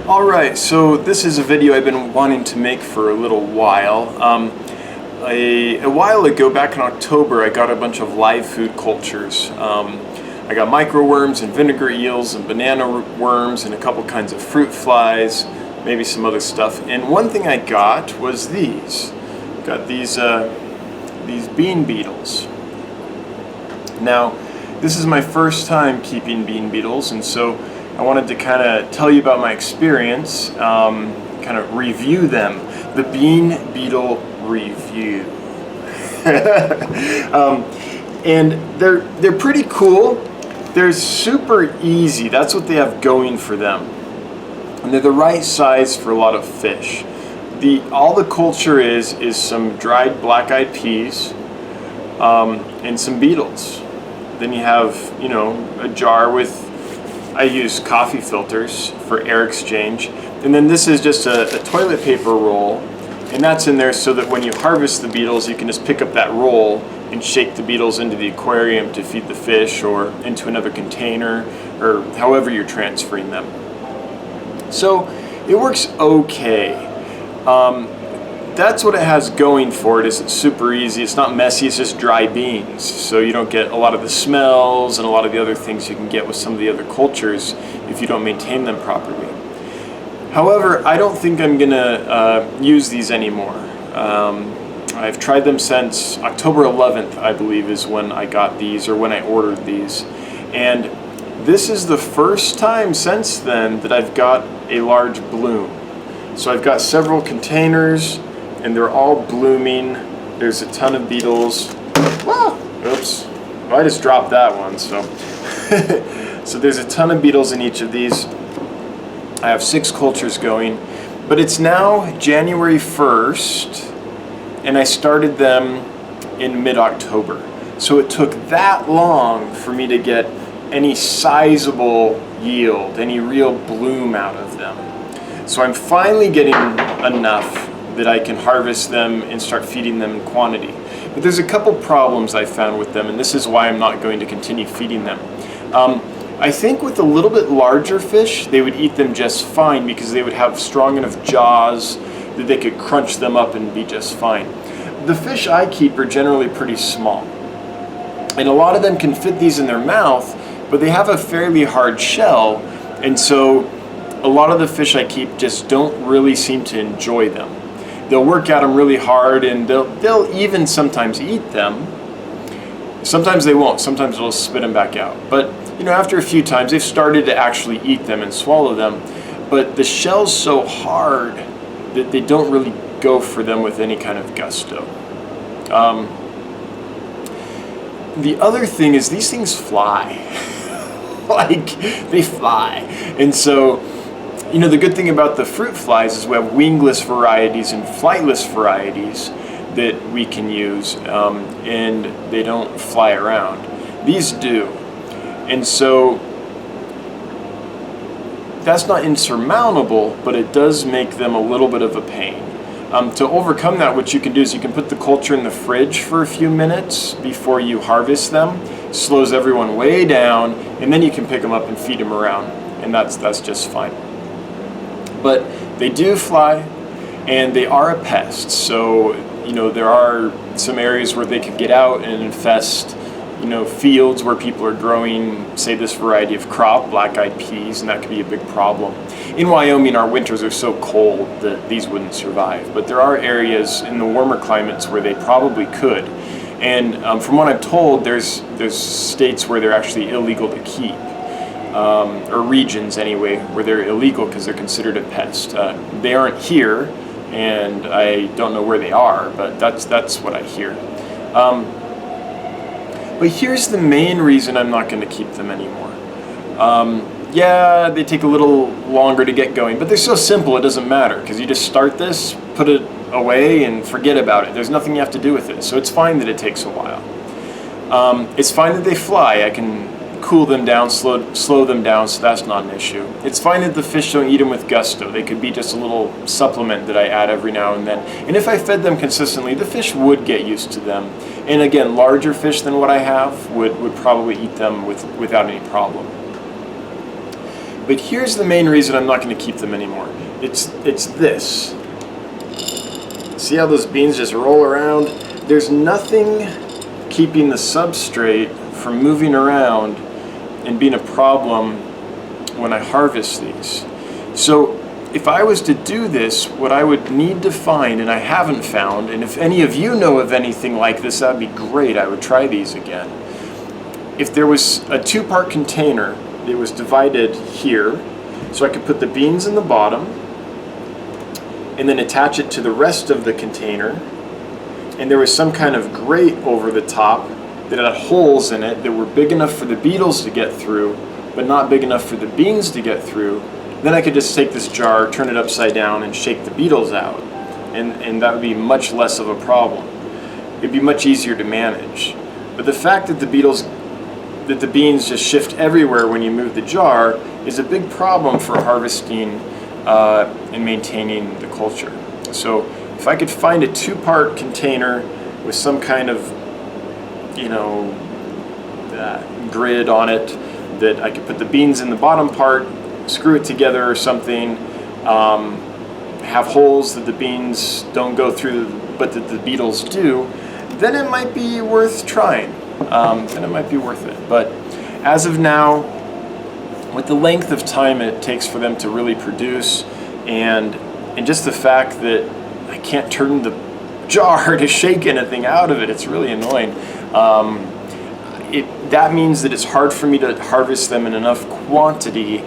Alright, so this is a video I've been wanting to make for a little while. A while ago, back in October, I got a bunch of live food cultures. I got microworms and vinegar eels and banana worms and a couple kinds of fruit flies, maybe some other stuff. And one thing I got was these. Got these bean beetles. Now, this is my first time keeping bean beetles, and so I wanted to kind of tell you about my experience, kind of review them. The bean beetle review. And they're pretty cool. They're super easy. That's what they have going for them. And they're the right size for a lot of fish. All the culture is some dried black-eyed peas and some beetles. Then you have, a jar with, I use coffee filters for air exchange. And then this is just a toilet paper roll. And that's in there so that when you harvest the beetles, you can just pick up that roll and shake the beetles into the aquarium to feed the fish or into another container or however you're transferring them. So it works okay. That's what it has going for it, is it's super easy. It's not messy, it's just dry beans. So you don't get a lot of the smells and a lot of the other things you can get with some of the other cultures if you don't maintain them properly. However, I don't think I'm gonna use these anymore. I've tried them since October 11th, I believe, is when I got these, or when I ordered these. And this is the first time since then that I've got a large bloom. So I've got several containers, and they're all blooming. There's a ton of beetles. Whoa! Oops. Well, I just dropped that one, so. So there's a ton of beetles in each of these. I have 6 cultures going, but it's now January 1st, and I started them in mid-October. So it took that long for me to get any sizable yield, any real bloom out of them. So I'm finally getting enough that I can harvest them and start feeding them in quantity. But there's a couple problems I found with them, and this is why I'm not going to continue feeding them. I think with a little bit larger fish, they would eat them just fine because they would have strong enough jaws that they could crunch them up and be just fine. The fish I keep are generally pretty small. And a lot of them can fit these in their mouth, but they have a fairly hard shell, and so a lot of the fish I keep just don't really seem to enjoy them. They'll work at them really hard, and they'll even sometimes eat them. Sometimes they won't. Sometimes they'll spit them back out. But after a few times, they've started to actually eat them and swallow them. But the shell's so hard that they don't really go for them with any kind of gusto. The other thing is these things fly. They fly. And so, the good thing about the fruit flies is we have wingless varieties and flightless varieties that we can use, and they don't fly around. These do. And so that's not insurmountable, but it does make them a little bit of a pain. To overcome that, what you can do is you can put the culture in the fridge for a few minutes before you harvest them. Slows everyone way down, and then you can pick them up and feed them around, and that's just fine. But they do fly, and they are a pest. So there are some areas where they could get out and infest fields where people are growing, say, this variety of crop, black-eyed peas, and that could be a big problem. In Wyoming, our winters are so cold that these wouldn't survive, but there are areas in the warmer climates where they probably could. And from what I'm told, there's states where they're actually illegal to keep, or regions anyway, where they're illegal because they're considered a pest. They aren't here, and I don't know where they are, but that's what I hear. But here's the main reason I'm not going to keep them anymore. Yeah, they take a little longer to get going, but they're so simple it doesn't matter, because you just start this, put it away, and forget about it. There's nothing you have to do with it, so it's fine that it takes a while. It's fine that they fly. I can cool them down, slow them down, so that's not an issue. It's fine that the fish don't eat them with gusto. They could be just a little supplement that I add every now and then. And if I fed them consistently, the fish would get used to them. And again, larger fish than what I have would probably eat them without any problem. But here's the main reason I'm not going to keep them anymore. It's this. See how those beans just roll around? There's nothing keeping the substrate from moving around and being a problem when I harvest these. So if I was to do this, what I would need to find, and I haven't found, and if any of you know of anything like this, that'd be great. I would try these again. If there was a 2-part container, it was divided here, so I could put the beans in the bottom and then attach it to the rest of the container, and there was some kind of grate over the top that had holes in it that were big enough for the beetles to get through, but not big enough for the beans to get through. Then I could just take this jar, turn it upside down, and shake the beetles out, and that would be much less of a problem. It'd be much easier to manage. But the fact that the beans just shift everywhere when you move the jar is a big problem for harvesting and maintaining the culture. So if I could find a 2-part container with some kind of, grid on it, that I could put the beans in the bottom part, screw it together or something, have holes that the beans don't go through, but that the beetles do, then it might be worth trying. Then it might be worth it. But as of now, with the length of time it takes for them to really produce, and just the fact that I can't turn the jar to shake anything out of it, it's really annoying. That means that it's hard for me to harvest them in enough quantity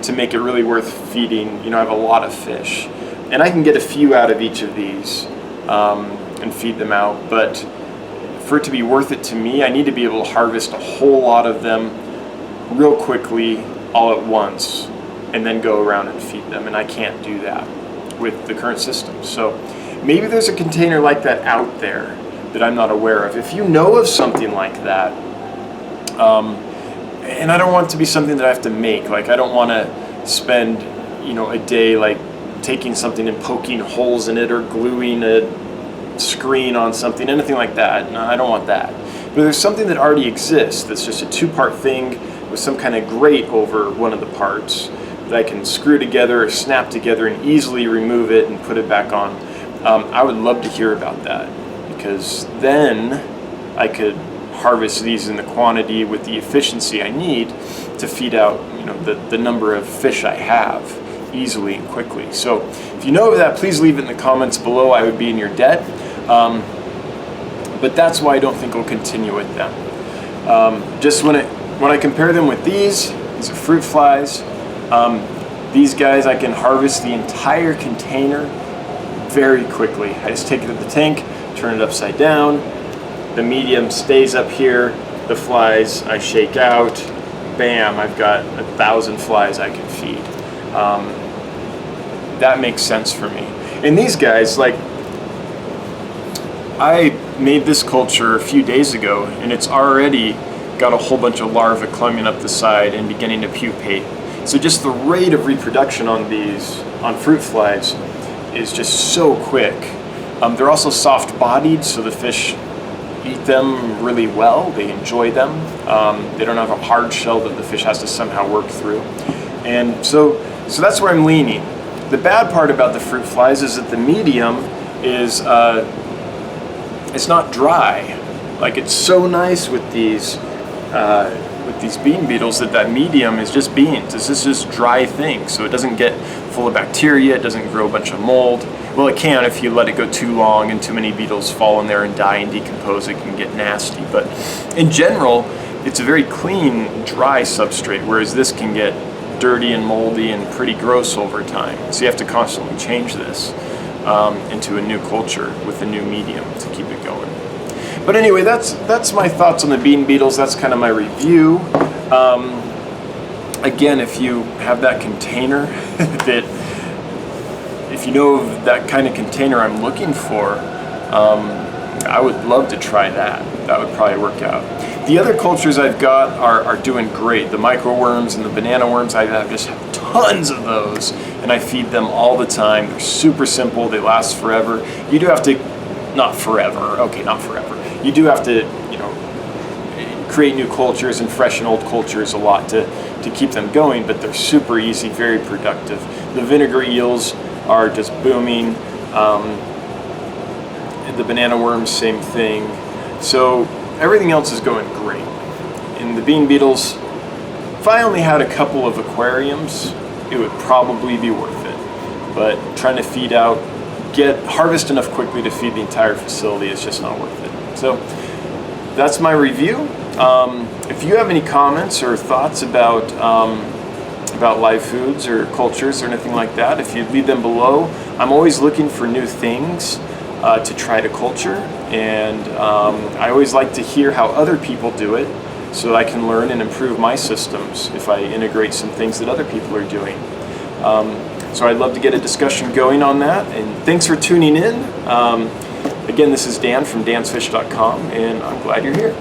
to make it really worth feeding. I have a lot of fish, and I can get a few out of each of these and feed them out, but for it to be worth it to me, I need to be able to harvest a whole lot of them real quickly all at once and then go around and feed them, and I can't do that with the current system. So maybe there's a container like that out there that I'm not aware of. If you know of something like that, and I don't want it to be something that I have to make. Like, I don't want to spend, a day like taking something and poking holes in it or gluing a screen on something, anything like that. No, I don't want that. But there's something that already exists that's just a 2-part thing with some kind of grate over one of the parts that I can screw together or snap together and easily remove it and put it back on. I would love to hear about that, because then I could harvest these in the quantity with the efficiency I need to feed out the number of fish I have easily and quickly. So if you know of that, please leave it in the comments below. I would be in your debt. But that's why I don't think we'll continue with them. Just when I compare them with these are fruit flies. These guys, I can harvest the entire container very quickly. I just take it to the tank, turn it upside down. The medium stays up here. The flies I shake out. Bam, I've got 1,000 flies I can feed. That makes sense for me. And these guys, like, I made this culture a few days ago, and it's already got a whole bunch of larvae climbing up the side and beginning to pupate. So just the rate of reproduction on fruit flies is just so quick. They're also soft-bodied, so the fish eat them really well. They enjoy them. They don't have a hard shell that the fish has to somehow work through. And so that's where I'm leaning. The bad part about the fruit flies is that the medium is it's not dry. Like, it's so nice with these bean beetles that medium is just beans. It's just dry thing, so it doesn't get full of bacteria. It doesn't grow a bunch of mold. Well, it can if you let it go too long and too many beetles fall in there and die and decompose. It can get nasty. But in general, it's a very clean, dry substrate, whereas this can get dirty and moldy and pretty gross over time. So you have to constantly change this into a new culture with a new medium to keep it going. But anyway, that's my thoughts on the bean beetles. That's kind of my review. Again, if you have that container if you know of that kind of container I'm looking for, I would love to try that. That would probably work out. The other cultures I've got are doing great. The microworms and the banana worms, I just have tons of those, and I feed them all the time. They're super simple. They last forever. You do have to, not forever. Okay, not forever. You do have to, create new cultures and freshen old cultures a lot to to keep them going, but they're super easy, very productive. The vinegar eels are just booming. The banana worms, same thing. So everything else is going great. In the bean beetles, if I only had a couple of aquariums, it would probably be worth it. But trying to feed out, harvest enough quickly to feed the entire facility is just not worth it. So that's my review. If you have any comments or thoughts about live foods or cultures or anything like that, if you leave them below. I'm always looking for new things to try to culture, and I always like to hear how other people do it so that I can learn and improve my systems if I integrate some things that other people are doing. So I'd love to get a discussion going on that, and thanks for tuning in. Again, this is Dan from dansfish.com, and I'm glad you're here.